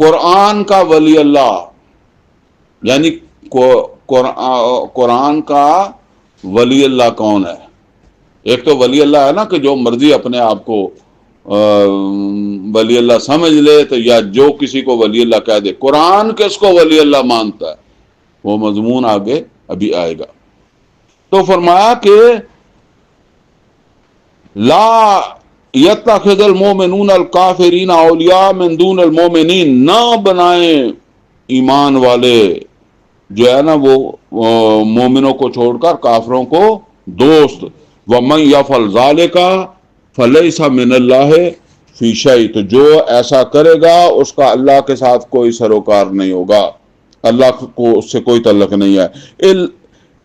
قرآن کا ولی اللہ، یعنی قرآن کا ولی اللہ کون ہے؟ ایک تو ولی اللہ ہے نا کہ جو مرضی اپنے آپ کو ولی اللہ سمجھ لے، تو یا جو کسی کو ولی اللہ کہہ دے۔ قرآن کس کو ولی اللہ مانتا ہے، وہ مضمون آگے ابھی آئے گا۔ تو فرمایا کہ لا یتخذ المؤمنون الکافرین اولیاء من دون المؤمنین، نہ بنائیں ایمان والے جو ہے نا وہ مومنوں کو چھوڑ کر کافروں کو دوست۔ وَمَن يَفْعَلْ ذَلِكَ فَلَيْسَ مِنَ اللَّهِ فِي شَيْءٍ، تو جو ایسا کرے گا اس کا اللہ کے ساتھ کوئی سروکار نہیں ہوگا، اللہ کو اس سے کوئی تعلق نہیں ہے۔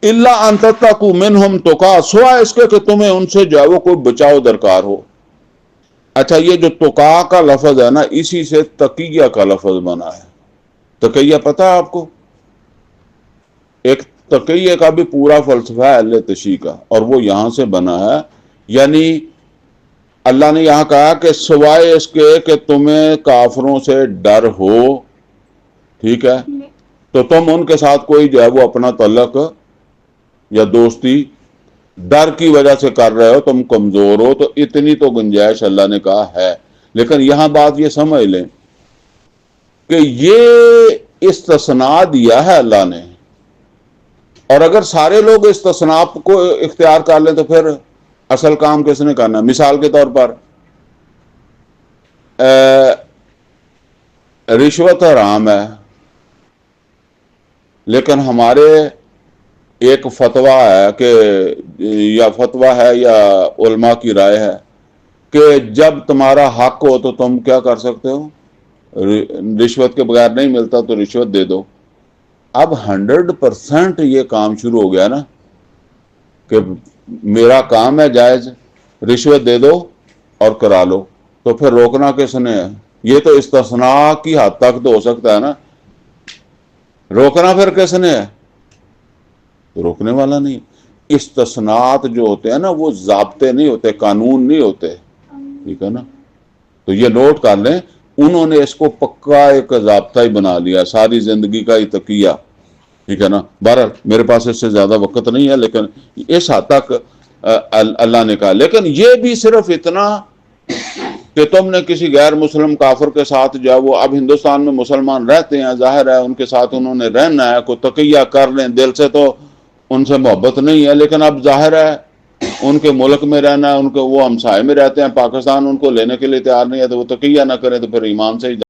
الا ان تتقوا منہم تقا، سوائے اس کے کہ تمہیں ان سے جو ہے وہ کوئی بچاؤ درکار ہو۔ اچھا، یہ جو تقا کا لفظ ہے نا، اسی سے تقیہ کا لفظ بنا ہے۔ تقیہ پتہ ہے آپ کو؟ ایک تقیہ کا بھی پورا فلسفہ ہے اہل تشیع کا، اور وہ یہاں سے بنا ہے۔ یعنی اللہ نے یہاں کہا کہ سوائے اس کے کہ تمہیں کافروں سے ڈر ہو، ٹھیک ہے، تو تم ان کے ساتھ کوئی جو ہے وہ اپنا تعلق یا دوستی ڈر کی وجہ سے کر رہے ہو، تم کمزور ہو، تو اتنی تو گنجائش اللہ نے کہا ہے۔ لیکن یہاں بات یہ سمجھ لیں کہ یہ استثناء دیا ہے اللہ نے، اور اگر سارے لوگ استثناء کو اختیار کر لیں تو پھر اصل کام کس نے کرنا ہے؟ مثال کے طور پر رشوت حرام ہے، لیکن ہمارے ایک فتویٰ ہے کہ یا فتویٰ ہے یا علماء کی رائے ہے کہ جب تمہارا حق ہو تو تم کیا کر سکتے ہو، رشوت کے بغیر نہیں ملتا تو رشوت دے دو۔ اب 100% یہ کام شروع ہو گیا نا کہ میرا کام ہے جائز، رشوت دے دو اور کرا لو، تو پھر روکنا کس نے ہے؟ یہ تو استثناء کی حد تک تو ہو سکتا ہے نا، روکنا پھر کس نے ہے؟ روکنے والا نہیں۔ استثناءات جو ہوتے ہیں نا وہ ضابطے نہیں ہوتے، قانون نہیں ہوتے، ٹھیک ہے نا؟ تو یہ نوٹ کر لیں، انہوں نے اس کو پکا ایک ضابطہ ہی بنا لیا، ساری زندگی کا ہی تقیہ، ٹھیک ہے نا؟ بہرحال میرے پاس اس سے زیادہ وقت نہیں ہے، لیکن اس حد تک اللہ نے کہا۔ لیکن یہ بھی صرف اتنا کہ تم نے کسی غیر مسلم کافر کے ساتھ جو ہے وہ، اب ہندوستان میں مسلمان رہتے ہیں، ظاہر ہے ان کے ساتھ انہوں نے رہنا ہے، کوئی تقیہ کر لیں، دل سے تو ان سے محبت نہیں ہے، لیکن اب ظاہر ہے ان کے ملک میں رہنا ہے، ان کو وہ ہمسائے میں رہتے ہیں، پاکستان ان کو لینے کے لیے تیار نہیں ہے، تو وہ تقیہ نہ کریں تو پھر ایمان سے ہی